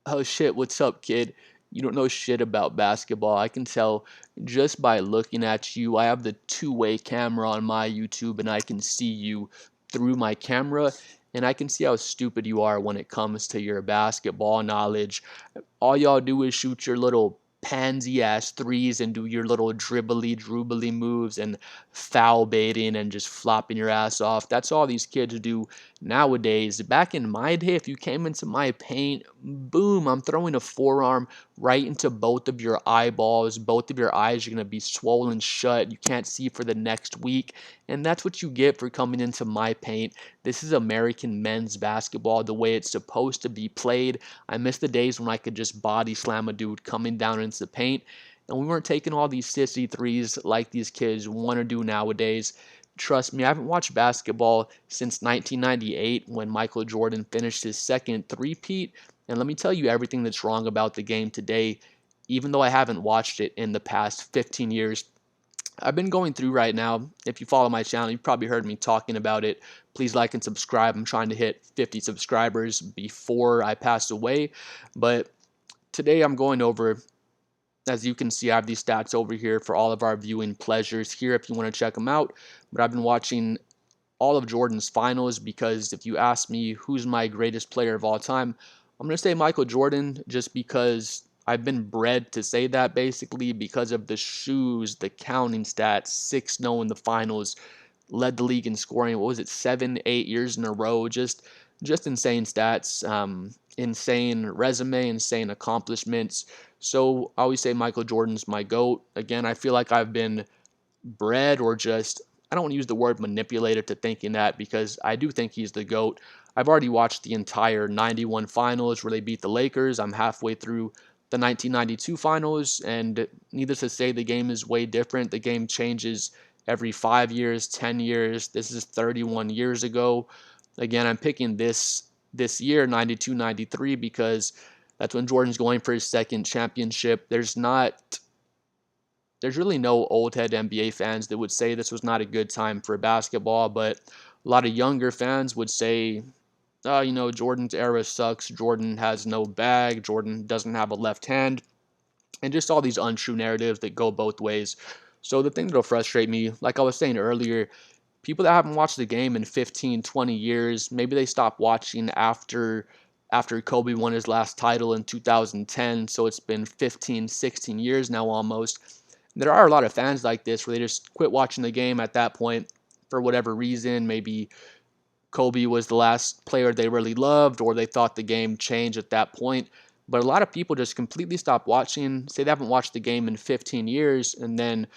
Oh shit, what's up, kid? You don't know shit about basketball. I can tell just by looking at you. I have the two-way camera on my YouTube and I can see you through my camera and I can see how stupid you are when it comes to your basketball knowledge. All y'all do is shoot your little pansy ass threes and do your little dribbly moves and foul baiting and just flopping your ass off. That's all these kids do nowadays. Back in my day, if you came into my paint, boom, I'm throwing a forearm right into both of your eyeballs. Both of your eyes are going to be swollen shut. You can't see for the next week. And that's what you get for coming into my paint. This is American men's basketball the way it's supposed to be played. I miss the days when I could just body slam a dude coming down into the paint. And we weren't taking all these sissy threes like these kids want to do nowadays. Trust me, I haven't watched basketball since 1998 when Michael Jordan finished his second three-peat. And let me tell you everything that's wrong about the game today, even though I haven't watched it in the past 15 years. I've been going through right now. If you follow my channel, you've probably heard me talking about it. Please like and subscribe. I'm trying to hit 50 subscribers before I pass away. But today I'm going over, as you can see, I have these stats over here for all of our viewing pleasures here if you want to check them out. But I've been watching all of Jordan's finals because if you ask me who's my greatest player of all time, I'm going to say Michael Jordan just because I've been bred to say that basically because of the shoes, the counting stats, 6-0 in the finals, led the league in scoring. What was it, 7, 8 years in a row? Just insane stats, insane resume, insane accomplishments. So I always say Michael Jordan's my GOAT. Again, I feel like I've been bred or just, I don't want to use the word manipulated to thinking that because I do think he's the GOAT. I've already watched the entire 91 finals where they beat the Lakers. I'm halfway through the 1992 finals, and needless to say, the game is way different. The game changes every 5 years, 10 years. This is 31 years ago. Again, I'm picking this year, 92, 93, because that's when Jordan's going for his second championship. There's really no old head NBA fans that would say this was not a good time for basketball, but a lot of younger fans would say, oh, Jordan's era sucks. Jordan has no bag. Jordan doesn't have a left hand. And just all these untrue narratives that go both ways. So the thing that'll frustrate me, like I was saying earlier, people that haven't watched the game in 15, 20 years, maybe they stopped watching after Kobe won his last title in 2010, so it's been 15, 16 years now almost. There are a lot of fans like this where they just quit watching the game at that point for whatever reason. Maybe Kobe was the last player they really loved, or they thought the game changed at that point. But a lot of people just completely stop watching, say they haven't watched the game in 15 years, and then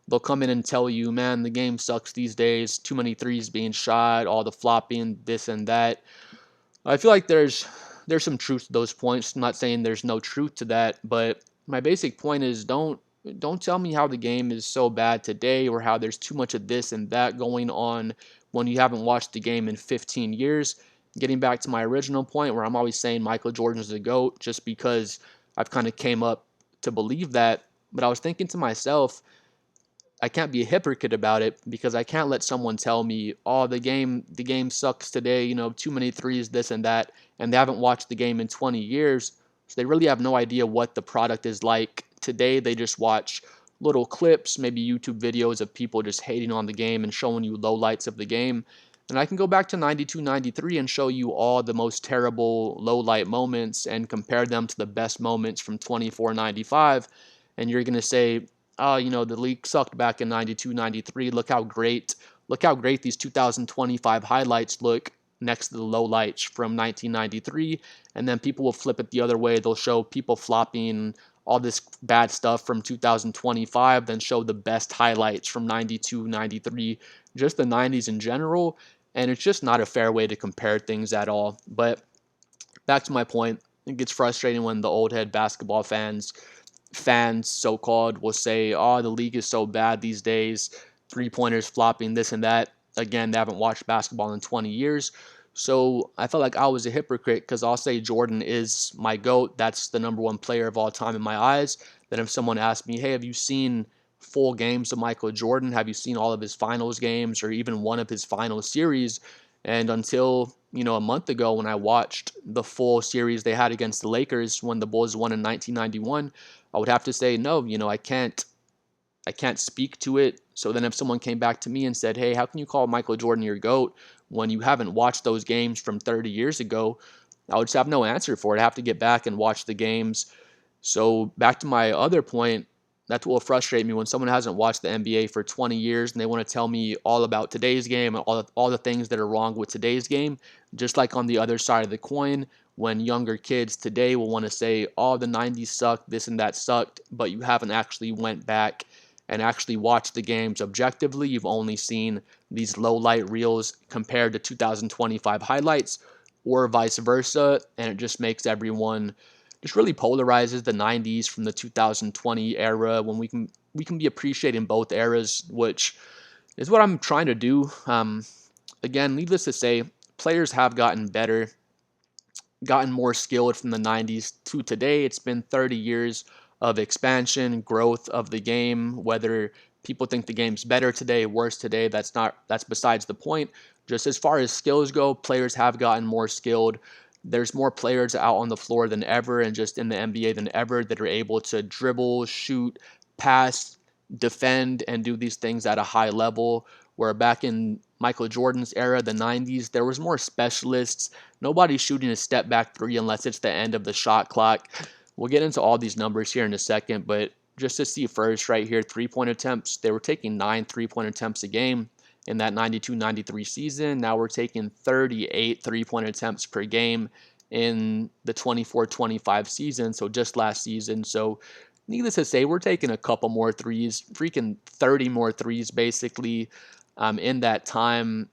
they'll come in and tell you, man, the game sucks these days, too many threes being shot, all the flopping, this and that. I feel like there's some truth to those points. I'm not saying there's no truth to that, but my basic point is don't tell me how the game is so bad today or how there's too much of this and that going on when you haven't watched the game in 15 years. Getting back to my original point where I'm always saying Michael Jordan is the GOAT just because I've kind of came up to believe that, but I was thinking to myself, I can't be a hypocrite about it because I can't let someone tell me, "Oh, the game sucks today, too many threes, this and that," and they haven't watched the game in 20 years. So they really have no idea what the product is like. Today they just watch little clips, maybe YouTube videos of people just hating on the game and showing you lowlights of the game. And I can go back to 92, 93 and show you all the most terrible lowlight moments and compare them to the best moments from 24, 95. And you're going to say, oh, the league sucked back in 92, 93. Look how great these 2025 highlights look next to the lowlights from 1993. And then people will flip it the other way. They'll show people flopping all this bad stuff from 2025, then show the best highlights from 92, 93, just the 90s in general. And it's just not a fair way to compare things at all. But back to my point, it gets frustrating when the old head basketball fans so-called will say, oh, the league is so bad these days, three-pointers flopping, this and that. Again, they haven't watched basketball in 20 years. So I felt like I was a hypocrite because I'll say Jordan is my GOAT. That's the number one player of all time in my eyes. Then if someone asked me, hey, have you seen full games of Michael Jordan? Have you seen all of his finals games or even one of his final series? And until a month ago when I watched the full series they had against the Lakers when the Bulls won in 1991, I would have to say no. I can't speak to it. So then if someone came back to me and said, "Hey, how can you call Michael Jordan your GOAT when you haven't watched those games from 30 years ago?" I would just have no answer for it. I have to get back and watch the games. So back to my other point, that's what will frustrate me when someone hasn't watched the NBA for 20 years and they want to tell me all about today's game and all the things that are wrong with today's game. Just like on the other side of the coin, when younger kids today will want to say, "Oh, the 90s sucked, this and that sucked," but you haven't actually went back and actually watched the games objectively. You've only seen these low light reels compared to 2025 highlights or vice versa, and it just makes everyone just really polarizes the 90s from the 2020 era when we can be appreciating both eras, which is what I'm trying to do. Again, needless to say, players have gotten better, gotten more skilled from the 90s to today. It's been 30 years of expansion, growth of the game. Whether people think the game's better today, worse today, that's besides the point. Just as far as skills go, players have gotten more skilled. There's more players out on the floor than ever and just in the NBA than ever that are able to dribble, shoot, pass, defend, and do these things at a high level. Where back in Michael Jordan's era, the 90s, there was more specialists. Nobody's shooting a step back three unless it's the end of the shot clock. We'll get into all these numbers here in a second, but just to see first right here, 3-point attempts, they were taking 9 3-point attempts a game in that 92-93 season. Now we're taking 38 3-point attempts per game in the 24-25 season, so just last season. So needless to say, we're taking a couple more threes, freaking 30 more threes basically in that time.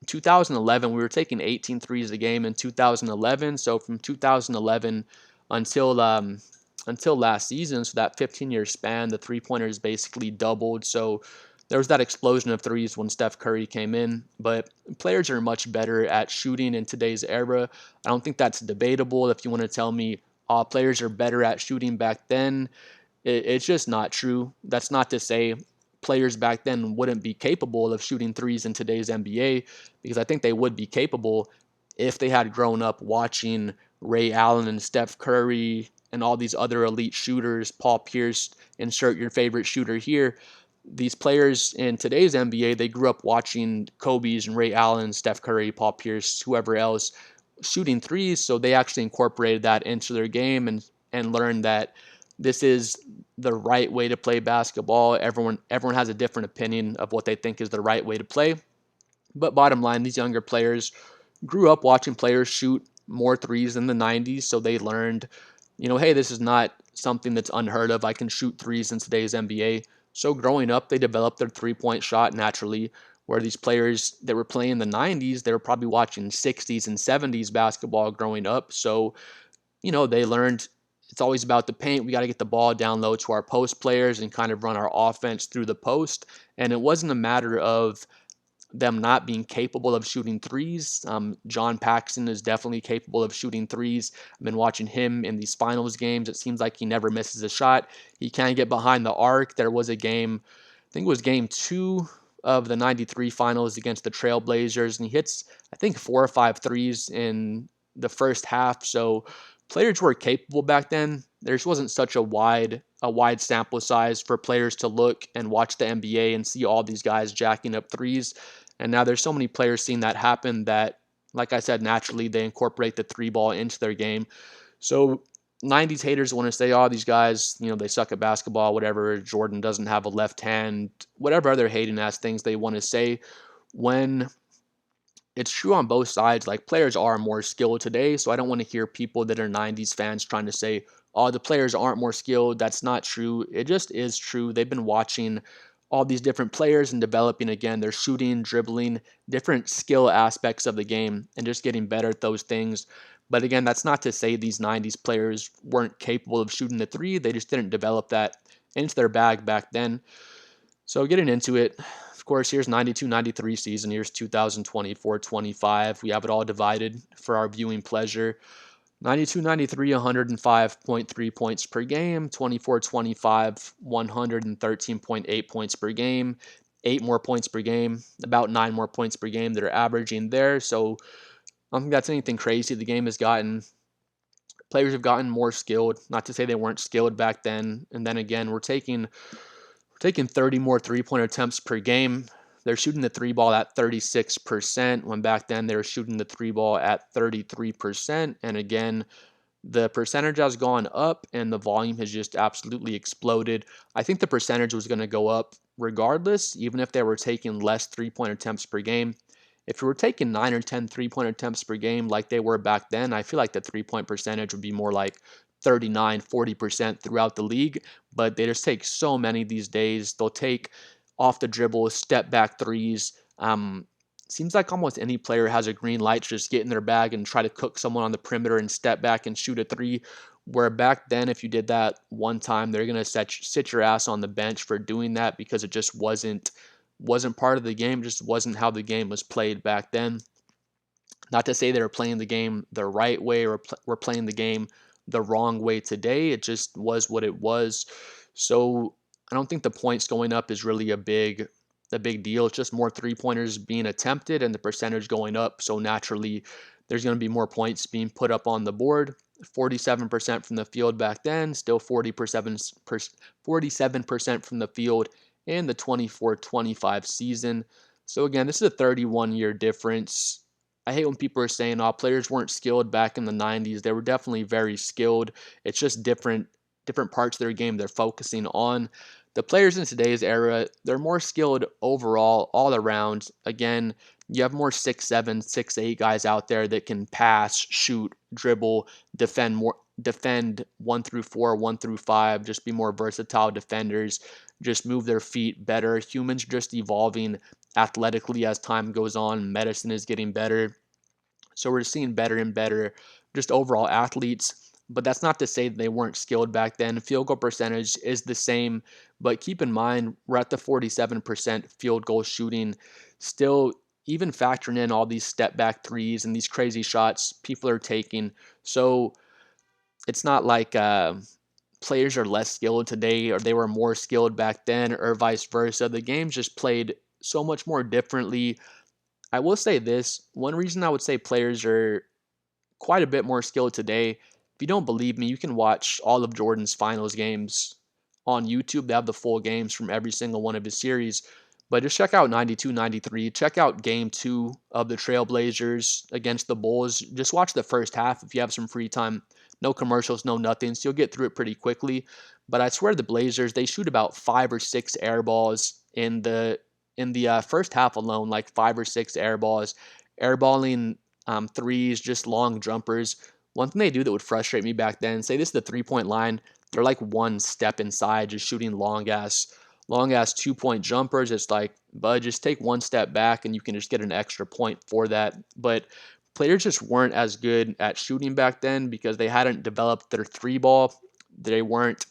2011, we were taking 18 threes a game in 2011. So from 2011 until last season, so that 15-year span, the three-pointers basically doubled. So there was that explosion of threes when Steph Curry came in. But players are much better at shooting in today's era. I don't think that's debatable. If you want to tell me players are better at shooting back then, it's just not true. That's not to say players back then wouldn't be capable of shooting threes in today's NBA, because I think they would be capable if they had grown up watching Ray Allen and Steph Curry and all these other elite shooters, Paul Pierce, insert your favorite shooter here. These players in today's NBA, they grew up watching Kobe's and Ray Allen, Steph Curry, Paul Pierce, whoever else shooting threes, so they actually incorporated that into their game and learned that this is the right way to play basketball. Everyone has a different opinion of what they think is the right way to play. But bottom line, these younger players grew up watching players shoot more threes in the 90s, so they learned, hey, this is not something that's unheard of. I can shoot threes in today's NBA. So growing up, they developed their three-point shot naturally, where these players that were playing in the 90s, they were probably watching 60s and 70s basketball growing up. So they learned it's always about the paint. We got to get the ball down low to our post players and kind of run our offense through the post. And it wasn't a matter of them not being capable of shooting threes. John Paxson is definitely capable of shooting threes. I've been watching him in these finals games. It seems like he never misses a shot. He can get behind the arc. There was a game, I think it was game 2 of the 93 finals against the Trailblazers, and he hits, I think, 4 or 5 threes in the first half. So players were capable back then. There just wasn't such a wide sample size for players to look and watch the NBA and see all these guys jacking up threes. And now there's so many players seeing that happen that, like I said, naturally they incorporate the three ball into their game. So 90s haters want to say, "Oh, these guys, they suck at basketball, whatever. Jordan doesn't have a left hand," whatever other hating ass things they want to say. When it's true on both sides. Like, players are more skilled today, so I don't want to hear people that are 90s fans trying to say, "Oh, the players aren't more skilled." That's not true. It just is true. They've been watching all these different players and developing, again, their shooting, dribbling, different skill aspects of the game, and just getting better at those things. But again, that's not to say these 90s players weren't capable of shooting the three. They just didn't develop that into their bag back then. So getting into it, of course, here's 92-93 season. Here's 2024-25. We have it all divided for our viewing pleasure. 92-93, 105.3 points per game. 24-25, 113.8 points per game. 8 more points per game, about 9 more points per game that are averaging there. So I don't think that's anything crazy. The game has gotten Players have gotten more skilled. Not to say they weren't skilled back then. And then again, we're taking 30 more three-point attempts per game. They're shooting the three ball at 36%, when back then they were shooting the three ball at 33%. And again, the percentage has gone up and the volume has just absolutely exploded. I think the percentage was going to go up regardless, even if they were taking less three-point attempts per game. If we were taking 9 or 10 three-point attempts per game like they were back then, I feel like the three-point percentage would be more like 39, 40% throughout the league. But they just take so many these days. They'll take off the dribble, step back threes. Seems like almost any player has a green light to just get in their bag and try to cook someone on the perimeter and step back and shoot a three. Where back then, if you did that one time, they're gonna sit your ass on the bench for doing that, because it just wasn't part of the game, just wasn't how the game was played back then. Not to say they were playing the game the right way or were playing the game the wrong way today. It just was what it was. So I don't think the points going up is really a big deal. It's just more three pointers being attempted and the percentage going up. So naturally, there's going to be more points being put up on the board. 47% from the field back then, still 47% from the field in the 24-25 season. So again, this is a 31-year difference. I hate when people are saying, "Oh, players weren't skilled back in the 90s." They were definitely very skilled. It's just different parts of their game they're focusing on. The players in today's era, they're more skilled overall, all around. Again, you have more 6'7", 6'8" guys out there that can pass, shoot, dribble, defend 1 through 4, 1 through 5, just be more versatile defenders, just move their feet better. Humans just evolving athletically as time goes on. Medicine is getting better. So we're seeing better and better just overall athletes. But that's not to say that they weren't skilled back then. Field goal percentage is the same, but keep in mind we're at the 47% field goal shooting. Still, even factoring in all these step back threes and these crazy shots people are taking. So it's not like players are less skilled today or they were more skilled back then or vice versa. The game's just played so much more differently. I will say this, one reason I would say players are quite a bit more skilled today. If you don't believe me, you can watch all of Jordan's finals games on YouTube. They have the full games from every single one of his series. But just check out 92, 93. Check out game 2 of the Trailblazers against the Bulls. Just watch the first half if you have some free time. No commercials, no nothing. So you'll get through it pretty quickly. But I swear the Blazers, they shoot about 5 or 6 air balls in the first half alone, like 5 or 6 air balls, airballing threes, just long jumpers. One thing they do that would frustrate me back then, say this is the 3-point line, they're like one step inside, just shooting long ass 2-point jumpers. It's like, bud, just take one step back and you can just get an extra point for that. But players just weren't as good at shooting back then because they hadn't developed their three ball. They weren't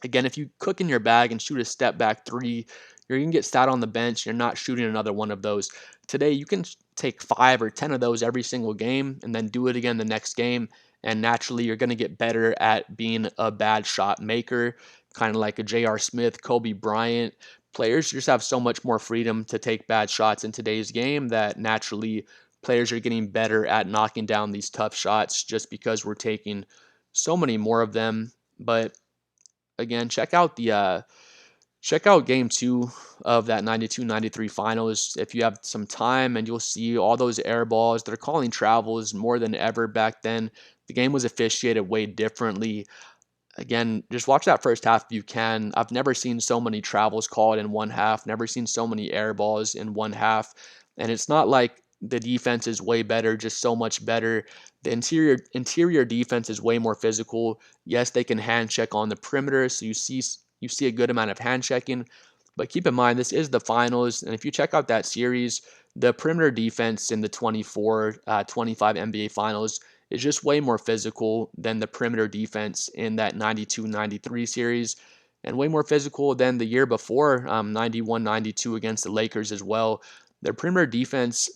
Again, if you cook in your bag and shoot a step back three, you're going to get sat on the bench. You're not shooting another one of those. Today, you can take 5 or 10 of those every single game and then do it again the next game. And naturally, you're going to get better at being a bad shot maker, kind of like a J.R. Smith, Kobe Bryant. Players just have so much more freedom to take bad shots in today's game that naturally players are getting better at knocking down these tough shots just because we're taking so many more of them. But again, check out game 2 of that 92-93 finals if you have some time, and you'll see all those air balls. They're calling travels more than ever back then. The game was officiated way differently. Again, just watch that first half if you can. I've never seen so many travels called in one half, never seen so many air balls in one half. And it's not like the defense is way better, just so much better. The interior defense is way more physical. Yes, they can hand check on the perimeter, so you see a good amount of hand checking. But keep in mind, this is the finals, and if you check out that series, the perimeter defense in the 24-25 NBA Finals is just way more physical than the perimeter defense in that 92-93 series, and way more physical than the year before, 91-92 against the Lakers as well. Their perimeter defense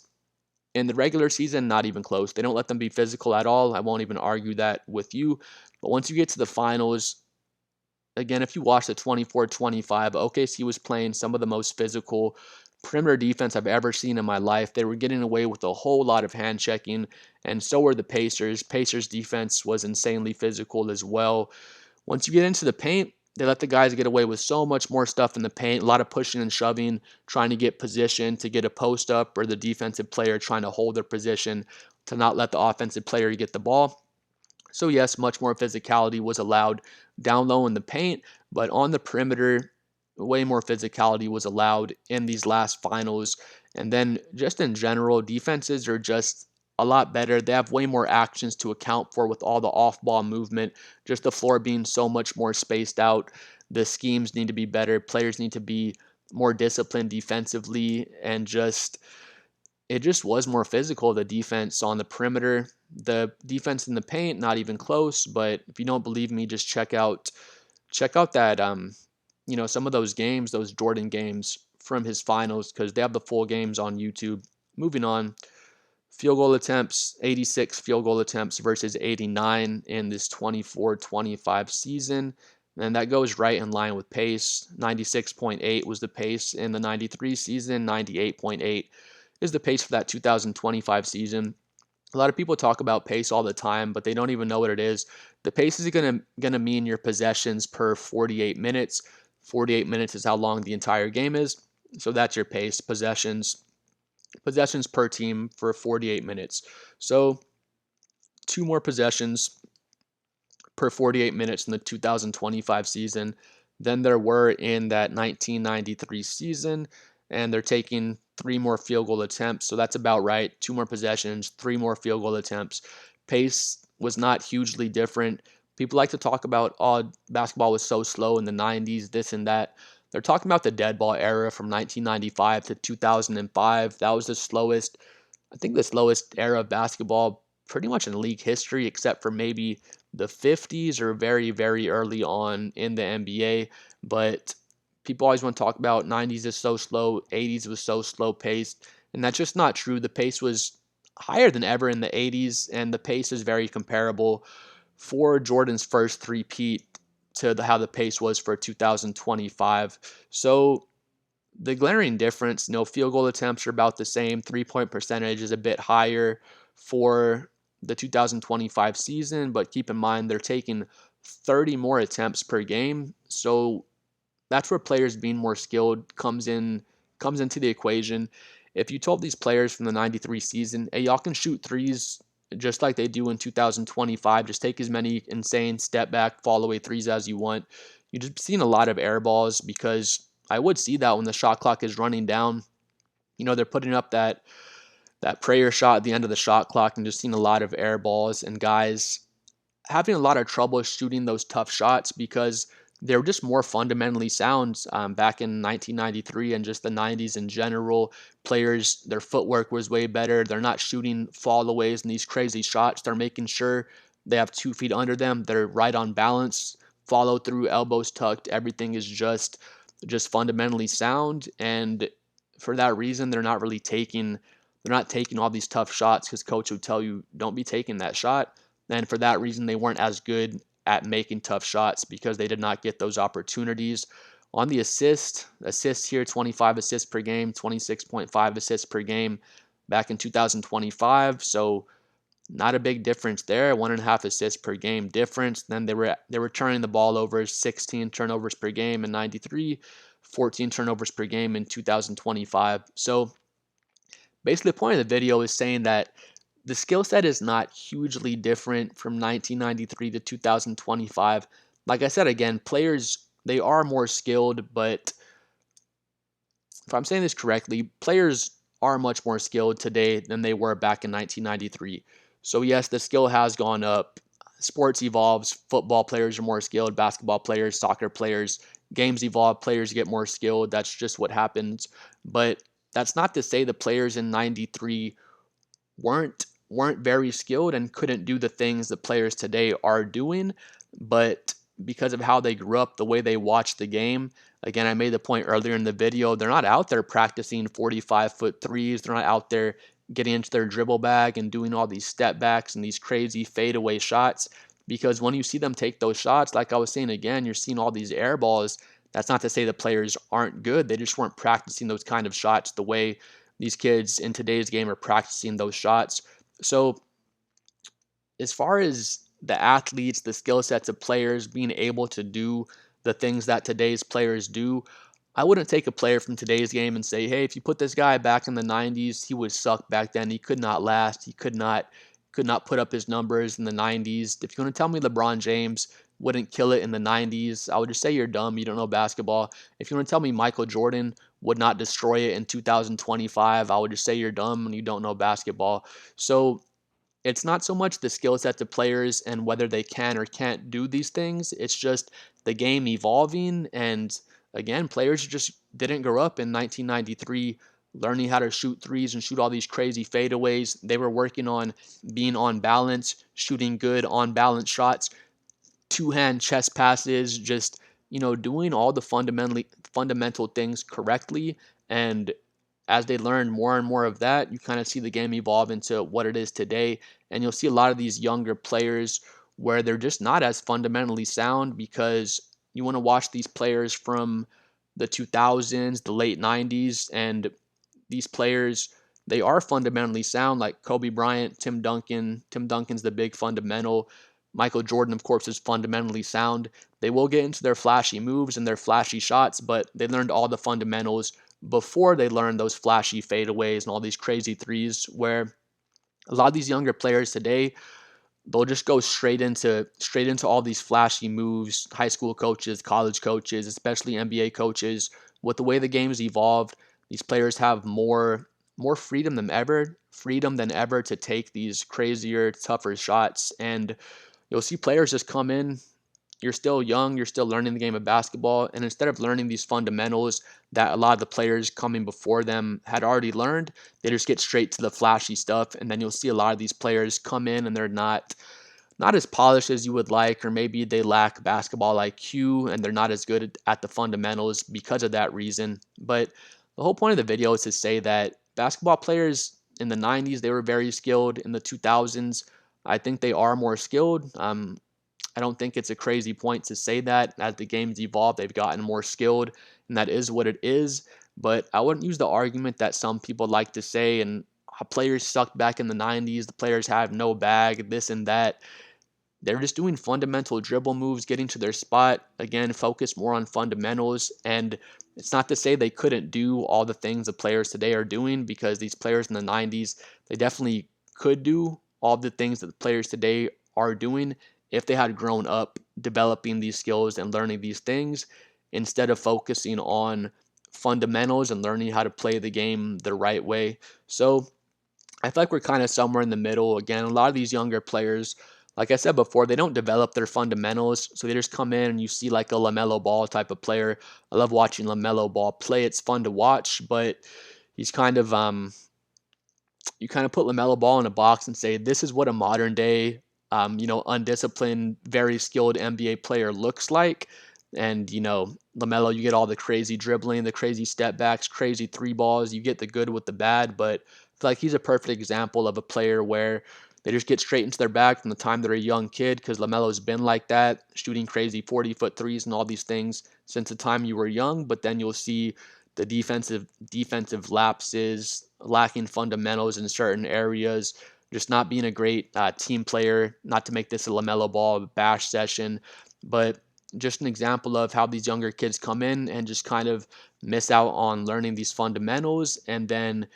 in the regular season, not even close. They don't let them be physical at all. I won't even argue that with you. But once you get to the finals, again, if you watch the 24-25, OKC was playing some of the most physical perimeter defense I've ever seen in my life. They were getting away with a whole lot of hand checking, and so were the Pacers. Pacers defense was insanely physical as well. Once you get into the paint, they let the guys get away with so much more stuff in the paint, a lot of pushing and shoving, trying to get position to get a post up, or the defensive player trying to hold their position to not let the offensive player get the ball. So yes, much more physicality was allowed down low in the paint, but on the perimeter, way more physicality was allowed in these last finals. And then just in general, defenses are just a lot better. They have way more actions to account for with all the off-ball movement, just the floor being so much more spaced out. The schemes need to be better. Players need to be more disciplined defensively, and just it just was more physical. The defense on the perimeter, the defense in the paint, not even close. But if you don't believe me, just check out that some of those games, those Jordan games from his finals, because they have the full games on YouTube. Moving on, field goal attempts, 86 field goal attempts versus 89 in this 24-25 season. And that goes right in line with pace. 96.8 was the pace in the 93 season, 98.8 is the pace for that 2025 season. A lot of people talk about pace all the time, but they don't even know what it is. The pace is gonna mean your possessions per 48 minutes. 48 minutes is how long the entire game is. So that's your pace, possessions per team for 48 minutes. So two more possessions per 48 minutes in the 2025 season than there were in that 1993 season, and they're taking three more field goal attempts. So that's about right. Two more possessions, three more field goal attempts. Pace was not hugely different. People like to talk about, oh, basketball was so slow in the 90s, this and that. They're talking about the dead ball era from 1995 to 2005. That was the slowest, I think, the slowest era of basketball pretty much in league history, except for maybe the 50s or very, very early on in the NBA. But people always want to talk about 90s is so slow, 80s was so slow paced, and that's just not true. The pace was higher than ever in the 80s, and the pace is very comparable for Jordan's first three-peat to how the pace was for 2025. So the glaring difference, field goal attempts are about the same. 3-point percentage is a bit higher for the 2025 season, but keep in mind they're taking 30 more attempts per game. So that's where players being more skilled comes into the equation. If you told these players from the 93 season, hey, y'all can shoot threes just like they do in 2025, just take as many insane step back, fall away threes as you want, you've just seen a lot of air balls, because I would see that when the shot clock is running down. They're putting up that prayer shot at the end of the shot clock, and just seeing a lot of air balls and guys having a lot of trouble shooting those tough shots because they were just more fundamentally sound back in 1993 and just the 90s in general. Players, their footwork was way better. They're not shooting fallaways and these crazy shots. They're making sure they have 2 feet under them. They're right on balance, follow through, elbows tucked. Everything is just fundamentally sound, and for that reason, they're not taking all these tough shots because coach would tell you don't be taking that shot. And for that reason, they weren't as good at making tough shots because they did not get those opportunities. On the assists here, 25 assists per game, 26.5 assists per game back in 2025. So not a big difference there. 1.5 assists per game difference. Then they were turning the ball over, 16 turnovers per game in 93, 14 turnovers per game in 2025. So basically, the point of the video is saying that the skill set is not hugely different from 1993 to 2025. Like I said, again, players, they are more skilled, but if I'm saying this correctly, players are much more skilled today than they were back in 1993. So yes, the skill has gone up. Sports evolves. Football players are more skilled. Basketball players, soccer players, games evolve. Players get more skilled. That's just what happens. But that's not to say the players in 93 weren't very skilled and couldn't do the things the players today are doing, but because of how they grew up, the way they watch the game. Again, I made the point earlier in the video, they're not out there practicing 45-foot threes. They're not out there getting into their dribble bag and doing all these step backs and these crazy fadeaway shots, because when you see them take those shots, like I was saying again, you're seeing all these air balls That's not to say the players aren't good. They just weren't practicing those kind of shots the way these kids in today's game are practicing those shots. So as far as the athletes, the skill sets of players being able to do the things that today's players do, I wouldn't take a player from today's game and say, hey, if you put this guy back in the 90s, he would suck back then. He could not last. He could not put up his numbers in the 90s. If you want to tell me LeBron James wouldn't kill it in the 90s, I would just say you're dumb. You don't know basketball. If you want to tell me Michael Jordan would not destroy it in 2025, I would just say you're dumb and you don't know basketball. So it's not so much the skill sets of players and whether they can or can't do these things. It's just the game evolving. And again, players just didn't grow up in 1993 learning how to shoot threes and shoot all these crazy fadeaways. They were working on being on balance, shooting good on balance shots, two-hand chest passes, just doing all the fundamental things correctly. And as they learn more and more of that, you kind of see the game evolve into what it is today. And you'll see a lot of these younger players where they're just not as fundamentally sound, because you want to watch these players from the 2000s, the late 90s, and these players, they are fundamentally sound, like Kobe Bryant, Tim Duncan. Tim Duncan's the big fundamental. Michael Jordan, of course, is fundamentally sound. They will get into their flashy moves and their flashy shots, but they learned all the fundamentals before they learned those flashy fadeaways and all these crazy threes, where a lot of these younger players today, they'll just go straight into all these flashy moves. High school coaches, college coaches, especially NBA coaches, with the way the game's evolved, these players have more freedom than ever to take these crazier, tougher shots. And you'll see players just come in. You're still young, you're still learning the game of basketball, and instead of learning these fundamentals that a lot of the players coming before them had already learned, they just get straight to the flashy stuff. And then you'll see a lot of these players come in and they're not as polished as you would like, or maybe they lack basketball IQ and they're not as good at the fundamentals because of that reason. But the whole point of the video is to say that basketball players in the 90s, they were very skilled. In the 2000s, I think they are more skilled. I don't think it's a crazy point to say that. As the game's evolved, they've gotten more skilled, and that is what it is. But I wouldn't use the argument that some people like to say, and players sucked back in the 90s, the players have no bag, this and that. They're just doing fundamental dribble moves, getting to their spot. Again, focus more on fundamentals. And it's not to say they couldn't do all the things the players today are doing, because these players in the 90s, they definitely could do all the things that the players today are doing if they had grown up developing these skills and learning these things, instead of focusing on fundamentals and learning how to play the game the right way. So I feel like we're kind of somewhere in the middle. Again, a lot of these younger players, like I said before, they don't develop their fundamentals. So they just come in and you see like a LaMelo Ball type of player. I love watching LaMelo Ball play. It's fun to watch, but he's kind of you kind of put LaMelo Ball in a box and say, this is what a modern day, undisciplined, very skilled NBA player looks like. And, LaMelo, you get all the crazy dribbling, the crazy step backs, crazy three balls. You get the good with the bad, but I feel like he's a perfect example of a player where they just get straight into their bag from the time they're a young kid, because LaMelo's been like that, shooting crazy 40-foot threes and all these things since the time you were young. But then you'll see the defensive lapses, lacking fundamentals in certain areas, just not being a great team player. Not to make this a LaMelo Ball bash session, but just an example of how these younger kids come in and just kind of miss out on learning these fundamentals, and then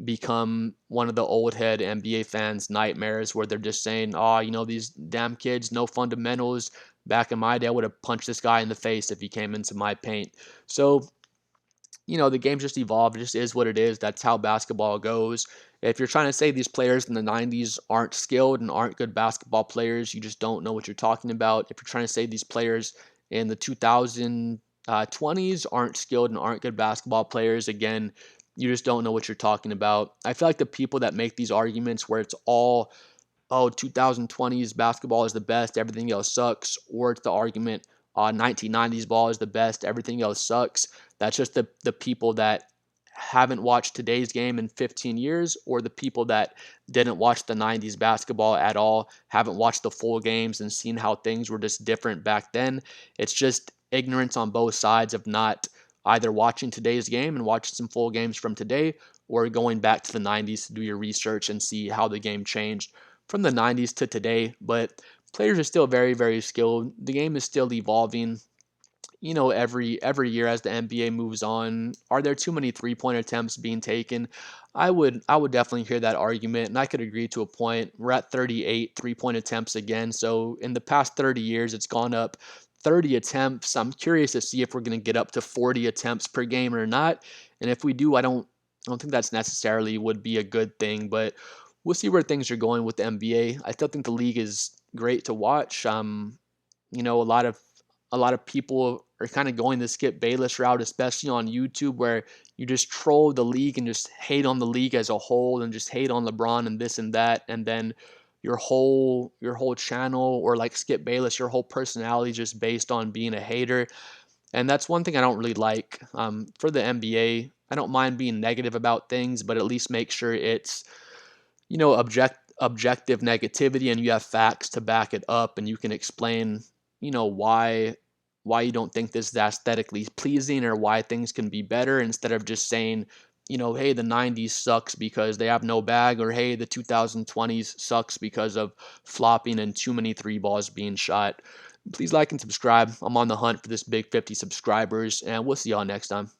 become one of the old head NBA fans' nightmares, where they're just saying, oh, these damn kids, no fundamentals. Back in my day, I would have punched this guy in the face if he came into my paint. So the game just evolved. It just is what it is. That's how basketball goes. If you're trying to say these players in the 90s aren't skilled and aren't good basketball players, you just don't know what you're talking about. If you're trying to say these players in the 2020s aren't skilled and aren't good basketball players, again, you just don't know what you're talking about. I feel like the people that make these arguments where it's all, oh, 2020s basketball is the best, everything else sucks, or it's the argument, 1990s ball is the best, everything else sucks. That's just the people that haven't watched today's game in 15 years, or the people that didn't watch the 90s basketball at all, haven't watched the full games and seen how things were just different back then. It's just ignorance on both sides of not either watching today's game and watching some full games from today, or going back to the 90s to do your research and see how the game changed from the 90s to today. But players are still very, very skilled. The game is still evolving, every year as the NBA moves on. Are there too many three-point attempts being taken? I would definitely hear that argument, and I could agree to a point. We're at 38 three-point attempts again. So in the past 30 years, it's gone up 30 attempts. I'm curious to see if we're going to get up to 40 attempts per game or not. And if we do, I don't think that's necessarily would be a good thing, but we'll see where things are going with the NBA. I still think the league is great to watch. A lot of people are kind of going the Skip Bayless route, especially on YouTube, where you just troll the league and just hate on the league as a whole and just hate on LeBron and this and that, and then your whole channel, or like Skip Bayless, your whole personality is just based on being a hater. And that's one thing I don't really like. For the NBA, I don't mind being negative about things, but at least make sure it's objective negativity, and you have facts to back it up, and you can explain why you don't think this is aesthetically pleasing, or why things can be better, instead of just saying, hey, the 90s sucks because they have no bag, or hey, the 2020s sucks because of flopping and too many three balls being shot. Please like and subscribe. I'm on the hunt for this big 50 subscribers, and we'll see y'all next time.